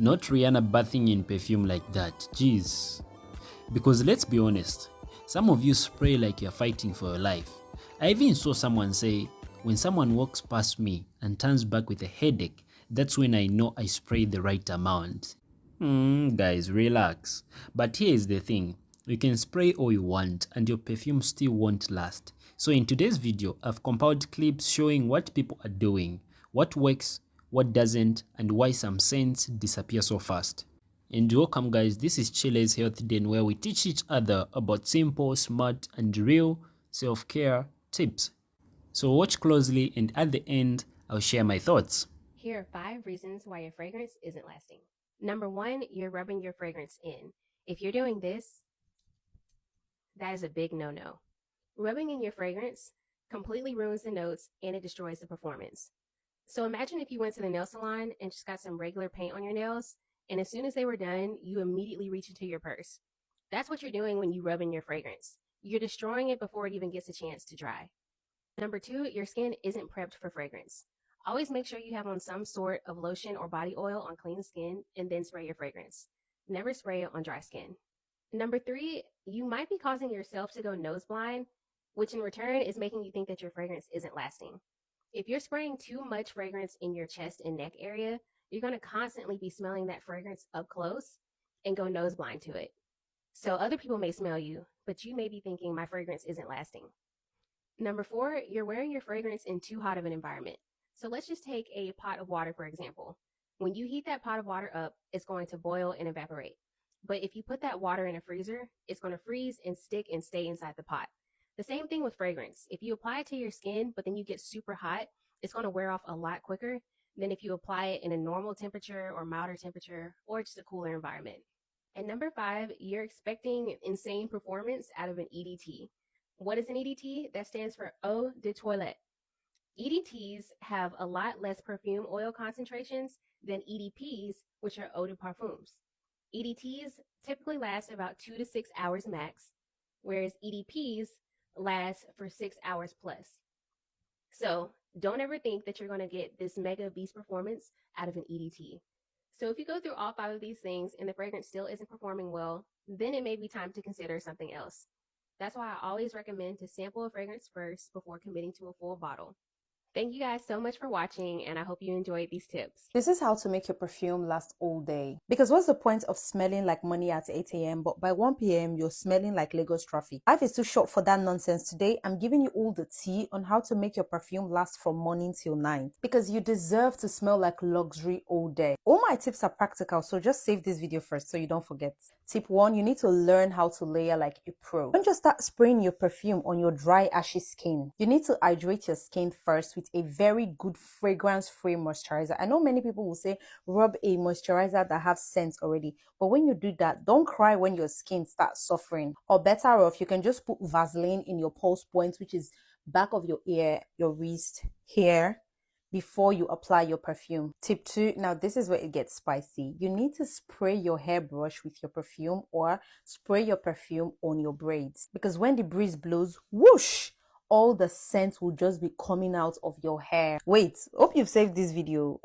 Not Rihanna bathing in perfume like that, jeez. Because let's be honest, some of you spray like you're fighting for your life. I even saw someone say, when someone walks past me and turns back with a headache, that's when I know I sprayed the right amount. Guys, relax. But here is the thing, you can spray all you want and your perfume still won't last. So in today's video, I've compiled clips showing what people are doing, what works, what doesn't, and why some scents disappear so fast. And welcome guys, this is Chile's Health Den, where we teach each other about simple, smart, and real self-care tips. So watch closely and at the end, I'll share my thoughts. Here are 5 reasons why your fragrance isn't lasting. Number 1, you're rubbing your fragrance in. If you're doing this, that is a big no-no. Rubbing in your fragrance completely ruins the notes and it destroys the performance. So imagine if you went to the nail salon and just got some regular paint on your nails, and as soon as they were done, you immediately reach into your purse. That's what you're doing when you rub in your fragrance. You're destroying it before it even gets a chance to dry. Number 2, your skin isn't prepped for fragrance. Always make sure you have on some sort of lotion or body oil on clean skin and then spray your fragrance. Never spray it on dry skin. Number 3, you might be causing yourself to go nose blind, which in return is making you think that your fragrance isn't lasting. If you're spraying too much fragrance in your chest and neck area, you're going to constantly be smelling that fragrance up close and go nose blind to it. So other people may smell you, but you may be thinking my fragrance isn't lasting. Number 4, you're wearing your fragrance in too hot of an environment. So let's just take a pot of water, for example. When you heat that pot of water up, it's going to boil and evaporate. But if you put that water in a freezer, it's going to freeze and stick and stay inside the pot. The same thing with fragrance. If you apply it to your skin, but then you get super hot, it's going to wear off a lot quicker than if you apply it in a normal temperature or milder temperature or just a cooler environment. And number 5, you're expecting insane performance out of an EDT. What is an EDT? That stands for eau de toilette. EDTs have a lot less perfume oil concentrations than EDPs, which are eau de parfums. EDTs typically last about 2 to 6 hours max, whereas EDPs last for 6 hours plus. So don't ever think that you're going to get this mega beast performance out of an EDT. So if you go through all 5 of these things and the fragrance still isn't performing well, then it may be time to consider something else. That's why I always recommend to sample a fragrance first before committing to a full bottle. Thank you guys so much for watching, and I hope you enjoyed these tips. This is how to make your perfume last all day. Because what's the point of smelling like money at 8 a.m. but by 1 p.m. you're smelling like Lagos traffic? Life is too short for that nonsense. Today, I'm giving you all the tea on how to make your perfume last from morning till night. Because you deserve to smell like luxury all day. All my tips are practical, so just save this video first so you don't forget. Tip 1, you need to learn how to layer like a pro. Don't just start spraying your perfume on your dry, ashy skin. You need to hydrate your skin first with a very good fragrance-free moisturizer. I know many people will say rub a moisturizer that has scent already, but when you do that, don't cry when your skin starts suffering. Or better off, you can just put Vaseline in your pulse points, which is back of your ear, your wrist, here, before you apply your perfume. Tip 2, now this is where it gets spicy. You need to spray your hairbrush with your perfume or spray your perfume on your braids, because when the breeze blows, whoosh, all the scent will just be coming out of your hair. Wait, hope you've saved this video.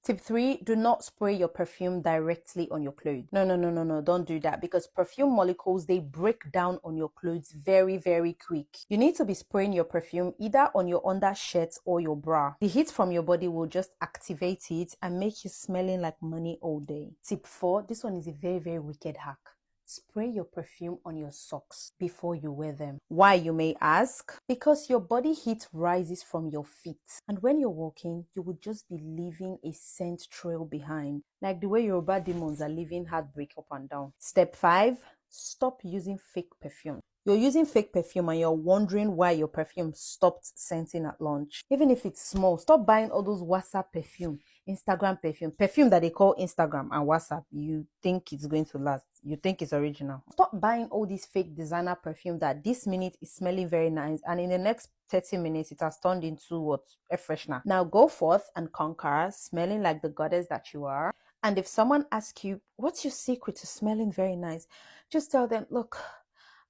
Tip 3, do not spray your perfume directly on your clothes. No, don't do that, because perfume molecules, they break down on your clothes very, very quick. You need to be spraying your perfume either on your undershirt or your bra. The heat from your body will just activate it and make you smelling like money all day. Tip 4, this one is a very, very wicked hack. Spray your perfume on your socks before you wear them. Why, you may ask? Because your body heat rises from your feet, and when you're walking, you would just be leaving a scent trail behind, like the way Yoruba demons are leaving heartbreak up and down. Step 5, stop using fake perfume. You're using fake perfume and you're wondering why your perfume stopped scenting at lunch. Even if it's small, stop buying all those WhatsApp perfume, Instagram perfume that they call Instagram and WhatsApp. You think it's going to last. You think it's original. Stop buying all these fake designer perfume that this minute is smelling very nice and in the next 30 minutes it has turned into what? A freshener. Now go forth and conquer, smelling like the goddess that you are. And if someone asks you, what's your secret to smelling very nice? Just tell them, look,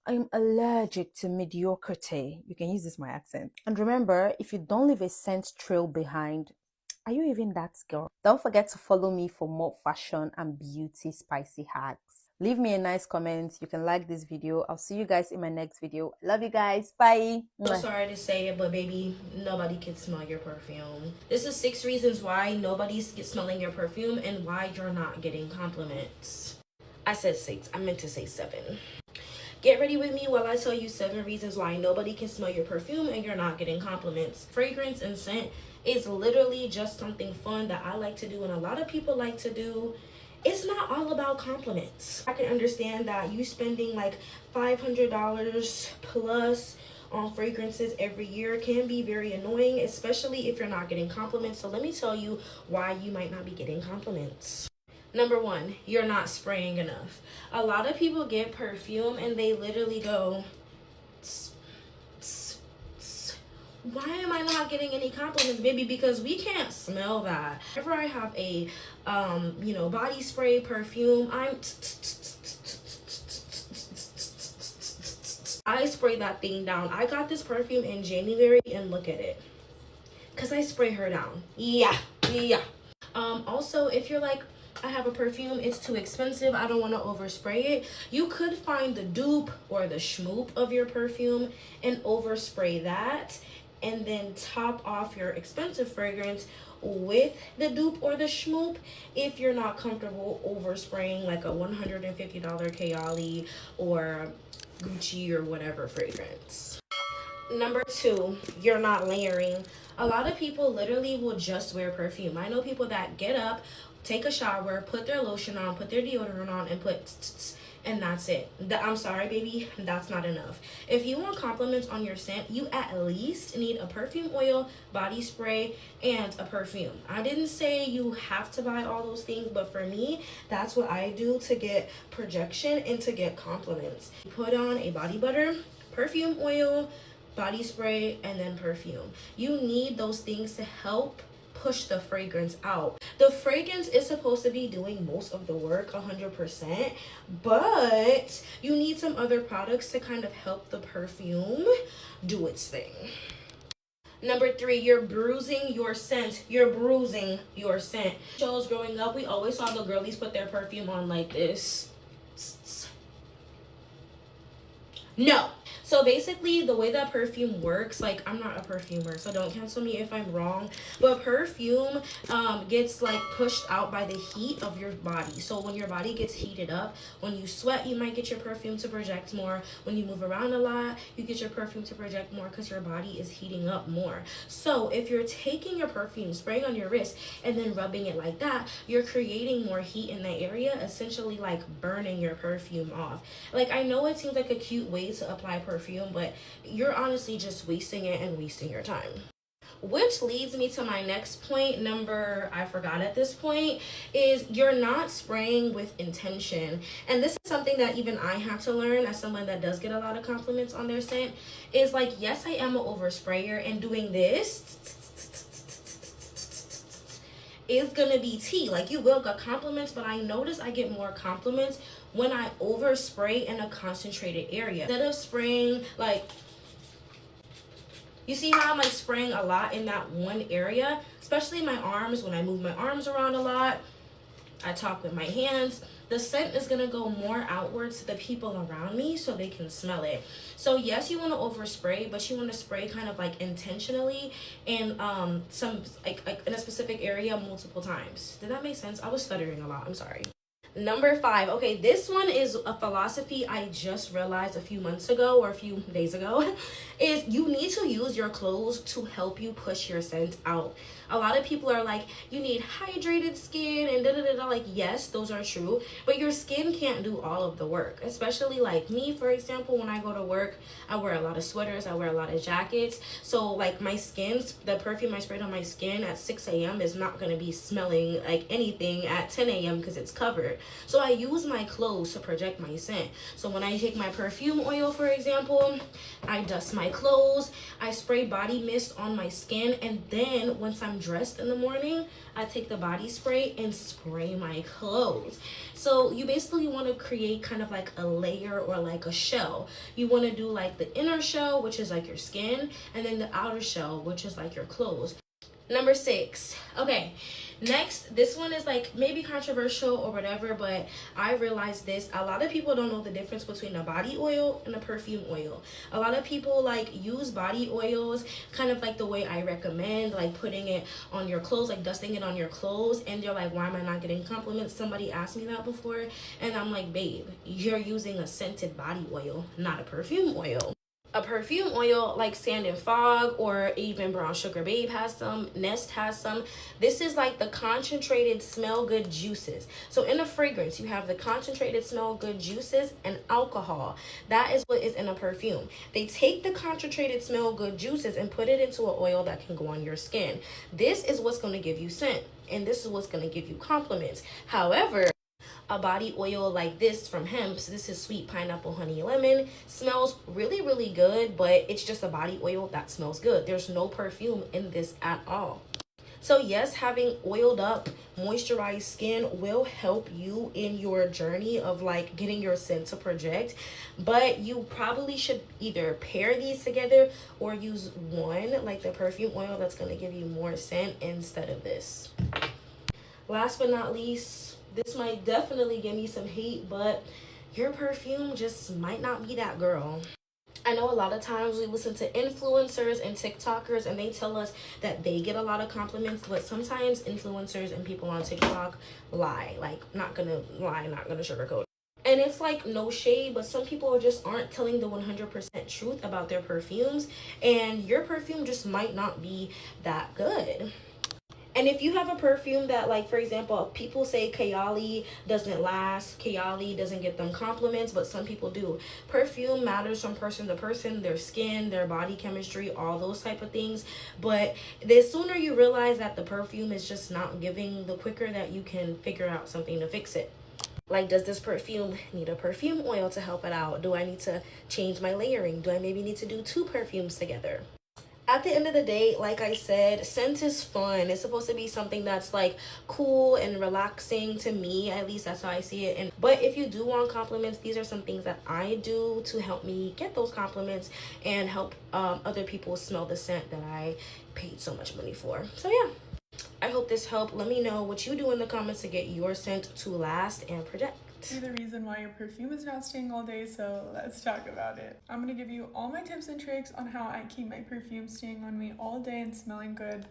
I'm allergic to mediocrity. You can use this my accent. And remember, if you don't leave a scent trail behind, Are you even that girl? Don't forget to follow me for more fashion and beauty spicy hacks. Leave me a nice comment. You can like this video. I'll see you guys in my next video. Love you guys. Bye. So sorry to say it, but baby, nobody can smell your perfume. This is 6 reasons why nobody's smelling your perfume and why you're not getting compliments. I said 6, I meant to say 7. Get ready with me while I tell you 7 reasons why nobody can smell your perfume and you're not getting compliments. Fragrance and scent is literally just something fun that I like to do and a lot of people like to do. It's not all about compliments. I can understand that you spending like $500 plus on fragrances every year can be very annoying, especially if you're not getting compliments. So let me tell you why you might not be getting compliments. Number 1, you're not spraying enough. A lot of people get perfume and they literally go, tss, tss, tss. Why am I not getting any compliments, baby? Because we can't smell that. Whenever I have a, body spray, perfume, I spray that thing down. I got this perfume in January and look at it. Because I spray her down. Yeah. Also, if you're like, I have a perfume, it's too expensive, I don't want to overspray it, you could find the dupe or the schmoop of your perfume and overspray that and then top off your expensive fragrance with the dupe or the schmoop if you're not comfortable overspraying like a $150 Kayali or Gucci or whatever fragrance. Number 2, you're not layering. A lot of people literally will just wear perfume. I know people that get up, take a shower, put their lotion on, put their deodorant on, and put and that's it. I'm sorry, baby, that's not enough. If you want compliments on your scent, you at least need a perfume oil, body spray, and a perfume. I didn't say you have to buy all those things, but for me, that's what I do to get projection and to get compliments. Put on a body butter, perfume oil, body spray, and then perfume. You need those things to help push the fragrance out. The fragrance is supposed to be doing most of the work 100%, but you need some other products to kind of help the perfume do its thing. Number 3, you're bruising your scent. You're bruising your scent. Shows growing up, we always saw the girlies put their perfume on like this. No. So basically the way that perfume works, like I'm not a perfumer, so don't cancel me if I'm wrong, but perfume gets like pushed out by the heat of your body. So when your body gets heated up, when you sweat, you might get your perfume to project more. When you move around a lot, you get your perfume to project more because your body is heating up more. So if you're taking your perfume, spraying on your wrist, and then rubbing it like that, you're creating more heat in that area, essentially like burning your perfume off. Like I know it seems like a cute way to apply perfume, but you're honestly just wasting it and wasting your time. Which leads me to my next point, I forgot at this point, is you're not spraying with intention. And this is something that even I have to learn as someone that does get a lot of compliments on their scent, is like, yes, I am an oversprayer, and doing this is gonna be tea. Like you will get compliments, but I notice I get more compliments when I overspray in a concentrated area. Instead of spraying like, you see how I'm like spraying a lot in that one area, especially my arms. When I move my arms around a lot, I talk with my hands, the scent is gonna go more outwards to the people around me so they can smell it. So yes, you want to overspray, but you want to spray kind of like intentionally and some like in a specific area multiple times. Did that make sense? I was stuttering a lot, I'm sorry. Number 5, okay, this one is a philosophy I just realized a few months ago or a few days ago, is you need to use your clothes to help you push your scent out. A lot of people are like, you need hydrated skin and da-da-da-da. Like, yes, those are true, but your skin can't do all of the work. Especially like me, for example, when I go to work, I wear a lot of sweaters, I wear a lot of jackets. So like my skin, the perfume I sprayed on my skin at 6 a.m. is not going to be smelling like anything at 10 a.m. because it's covered. So I use my clothes to project my scent. So when I take my perfume oil, for example, I dust my clothes, I spray body mist on my skin, and then once I'm dressed in the morning, I take the body spray and spray my clothes. So you basically want to create kind of like a layer or like a shell. You want to do like the inner shell, which is like your skin, and then the outer shell, which is like your clothes. Number 6. Okay, next, this one is like maybe controversial or whatever, but I realized this. A lot of people don't know the difference between a body oil and a perfume oil. A lot of people like use body oils kind of like the way I recommend, like putting it on your clothes, like dusting it on your clothes, and they're like, why am I not getting compliments? Somebody asked me that before, and I'm like, babe, you're using a scented body oil, not a perfume oil. A perfume oil like Sand and Fog, or even Brown Sugar Babe has some, Nest has some. This is like the concentrated smell good juices. So in a fragrance, you have the concentrated smell good juices and alcohol. That is what is in a perfume. They take the concentrated smell good juices and put it into an oil that can go on your skin. This is what's going to give you scent, and this is what's going to give you compliments. However, a body oil like this from hemp, so this is Sweet Pineapple Honey Lemon, smells really good, but it's just a body oil that smells good. There's no perfume in this at all. So yes, having oiled up, moisturized skin will help you in your journey of like getting your scent to project, but you probably should either pair these together or use one, like the perfume oil that's going to give you more scent instead of this. Last but not least, this might definitely give me some hate, but your perfume just might not be that girl. I know a lot of times we listen to influencers and TikTokers and they tell us that they get a lot of compliments, but sometimes influencers and people on TikTok lie. Like, not gonna lie, not gonna sugarcoat. And it's like no shade, but some people just aren't telling the 100% truth about their perfumes, and your perfume just might not be that good. And if you have a perfume that, like, for example, people say Kayali doesn't last, Kayali doesn't get them compliments, but some people do. Perfume matters from person to person, their skin, their body chemistry, all those type of things. But the sooner you realize that the perfume is just not giving, the quicker that you can figure out something to fix it. Like, does this perfume need a perfume oil to help it out? Do I need to change my layering? Do I maybe need to do 2 perfumes together? At the end of the day, like I said, scent is fun. It's supposed to be something that's like cool and relaxing to me. At least that's how I see it. But if you do want compliments, these are some things that I do to help me get those compliments and help other people smell the scent that I paid so much money for. So yeah, I hope this helped. Let me know what you do in the comments to get your scent to last and project. You're the reason why your perfume is not staying all day, so let's talk about it. I'm gonna give you all my tips and tricks on how I keep my perfume staying on me all day and smelling good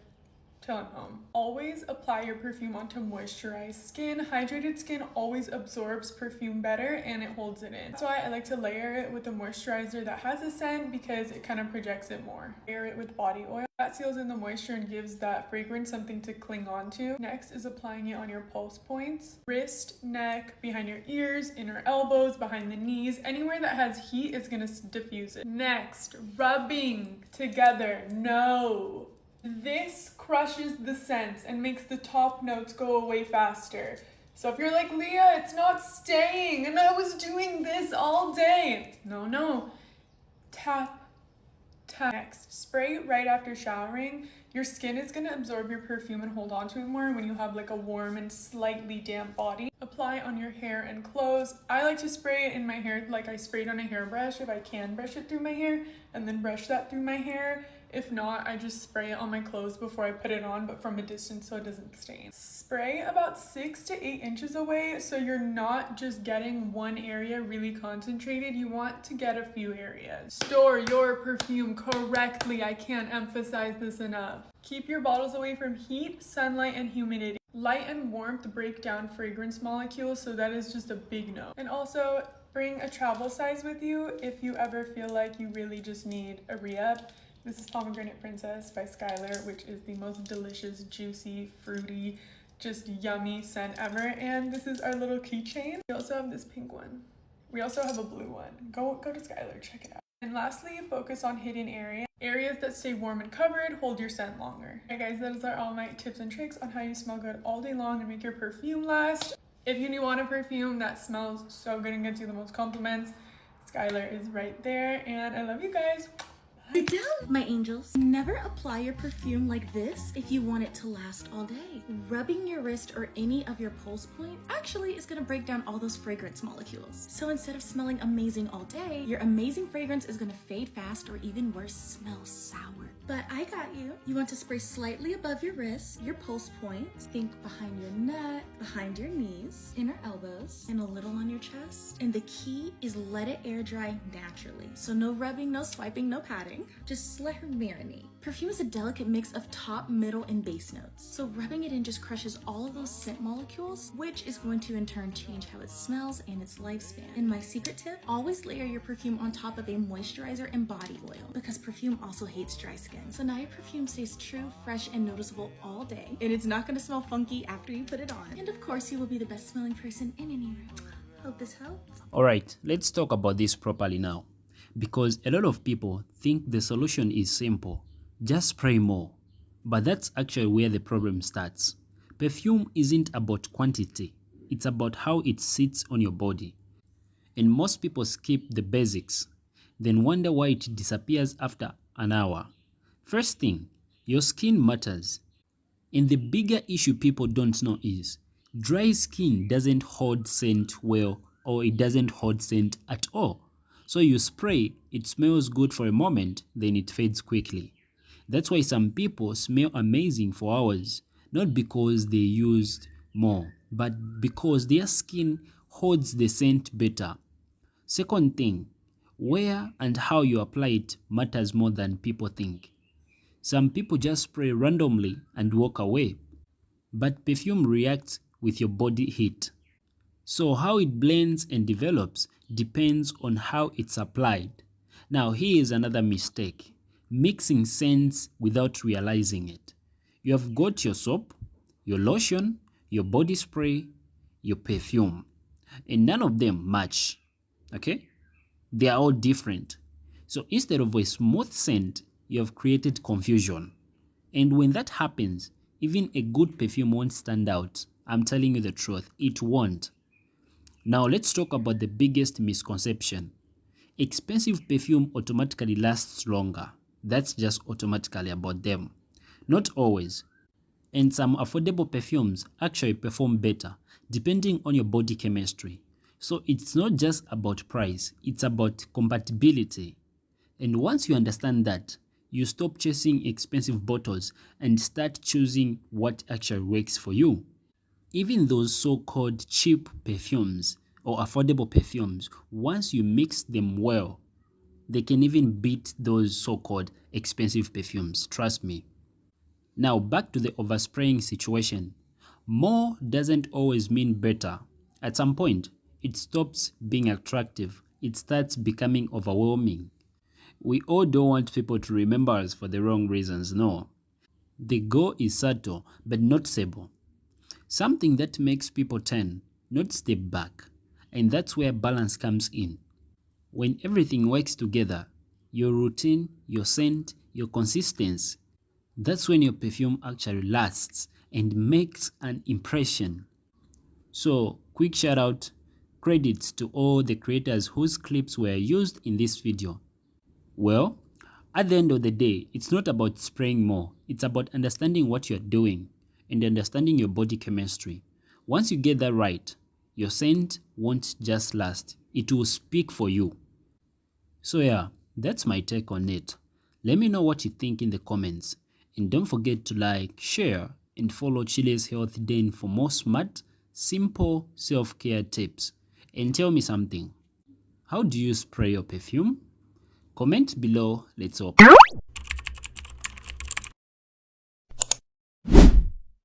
till I'm home. Always apply your perfume onto moisturized skin. Hydrated skin always absorbs perfume better and it holds it in. That's why I like to layer it with a moisturizer that has a scent, because it kind of projects it more. Layer it with body oil. That seals in the moisture and gives that fragrance something to cling on to. Next is applying it on your pulse points, wrist, neck, behind your ears, inner elbows, behind the knees. Anywhere that has heat is gonna diffuse it. Next, rubbing together. No. This crushes the scents and makes the top notes go away faster. So if you're like, Leah, it's not staying and I was doing this all day. No. Tap. Next, spray right after showering. Your skin is going to absorb your perfume and hold on to it more when you have like a warm and slightly damp body. Apply on your hair and clothes. I like to spray it in my hair like I sprayed on a hairbrush, if I can brush it through my hair, and then brush that through my hair. If not, I just spray it on my clothes before I put it on, but from a distance so it doesn't stain. Spray about 6 to 8 inches away, so you're not just getting one area really concentrated. You want to get a few areas. Store your perfume correctly. I can't emphasize this enough. Keep your bottles away from heat, sunlight, and humidity. Light and warmth break down fragrance molecules, so that is just a big no. And also, bring a travel size with you if you ever feel like you really just need a re-up. This is Pomegranate Princess by Skylar, which is the most delicious, juicy, fruity, just yummy scent ever. And this is our little keychain. We also have this pink one. We also have a blue one. Go to Skylar, check it out. And lastly, focus on hidden areas. Areas that stay warm and covered hold your scent longer. Alright guys, those are all my tips and tricks on how you smell good all day long and make your perfume last. If you want a perfume that smells so good and gets you the most compliments, Skylar is right there. And I love you guys. Sit down, my angels. Never apply your perfume like this if you want it to last all day. Rubbing your wrist or any of your pulse point actually is gonna break down all those fragrance molecules. So instead of smelling amazing all day, your amazing fragrance is gonna fade fast or even worse, smell sour. But I got you. You want to spray slightly above your wrist, your pulse points. Think behind your neck, behind your knees, inner elbows, and a little on your chest. And the key is let it air dry naturally. So no rubbing, no swiping, no patting. Just let her marinate. Perfume is a delicate mix of top, middle, and base notes. So rubbing it in just crushes all of those scent molecules, which is going to in turn change how it smells and its lifespan. And my secret tip, always layer your perfume on top of a moisturizer and body oil because perfume also hates dry skin. So now your perfume stays true, fresh, and noticeable all day. And it's not gonna smell funky after you put it on. And of course, you will be the best smelling person in any room. Hope this helps. Alright, let's talk about this properly now. Because a lot of people think the solution is simple. Just spray more. But that's actually where the problem starts. Perfume isn't about quantity. It's about how it sits on your body. And most people skip the basics, then wonder why it disappears after an hour. First thing, your skin matters. And the bigger issue people don't know is, dry skin doesn't hold scent well, or it doesn't hold scent at all. So you spray, it smells good for a moment, then it fades quickly. That's why some people smell amazing for hours, not because they used more, but because their skin holds the scent better. Second thing, where and how you apply it matters more than people think. Some people just spray randomly and walk away, but perfume reacts with your body heat. So how it blends and develops depends on how it's applied. Now here is another mistake, mixing scents without realizing it. You have got your soap, your lotion, your body spray, your perfume, and none of them match, okay? They are all different. So instead of a smooth scent, you have created confusion. And when that happens, even a good perfume won't stand out. I'm telling you the truth, it won't. Now let's talk about the biggest misconception. Expensive perfume automatically lasts longer. That's just automatically about them. Not always. And some affordable perfumes actually perform better depending on your body chemistry. So it's not just about price, it's about compatibility. And once you understand that, you stop chasing expensive bottles and start choosing what actually works for you. Even those so-called cheap perfumes or affordable perfumes, once you mix them well, they can even beat those so-called expensive perfumes, trust me. Now back to the overspraying situation. More doesn't always mean better. At some point, it stops being attractive. It starts becoming overwhelming. We all don't want people to remember us for the wrong reasons, no. The goal is subtle but noticeable. Something that makes people turn, not step back. And that's where balance comes in. When everything works together, your routine, your scent, your consistency, that's when your perfume actually lasts and makes an impression. So, quick shout out, credits to all the creators whose clips were used in this video. Well, at the end of the day, it's not about spraying more. It's about understanding what you're doing and understanding your body chemistry. Once you get that right, your scent won't just last. It will speak for you. So yeah, that's my take on it. Let me know what you think in the comments. And don't forget to like, share, and follow Chile's Health Den for more smart, simple self-care tips. And tell me something. How do you spray your perfume? Comment below, let's hope.